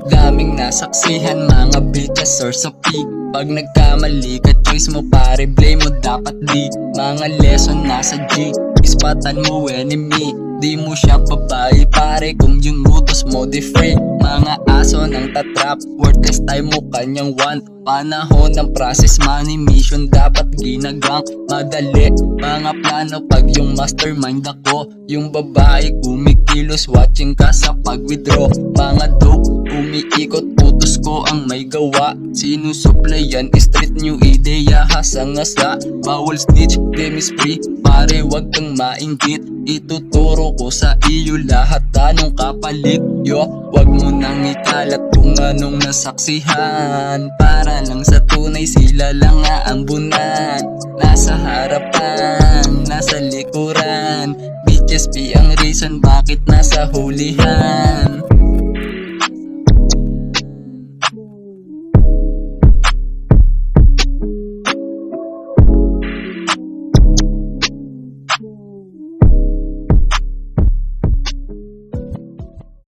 Daming nasaksihan mga bitches or sa peak. Pag nagkamali ka choice mo pare, blame mo dapat di. Mga lesson nasa G, ispatan mo enemy. Di mo siya babae pare kung yung utos mo di free. Mga aso ng tatrap, worthless time mo kanyang want. Panahon ng process, money mission dapat ginagang madali. Mga plano pag yung mastermind ako. Yung babae kumikilos, watching ka sa pag-withdraw. Mga dope umiikot, utos ko ang may gawa. Sinusuplayan, street new ideya, hasangasa. Bawal snitch, game is free, pare wag kang mainggit. Ituturo ko sa iyo lahat anong kapalit. Yo, wag mo nang ikalat kung anong nasaksihan. Para lang sa tunay sila lang aambunan. Nasa harapan, nasa likuran. BHSP ang reason bakit nasa hulihan.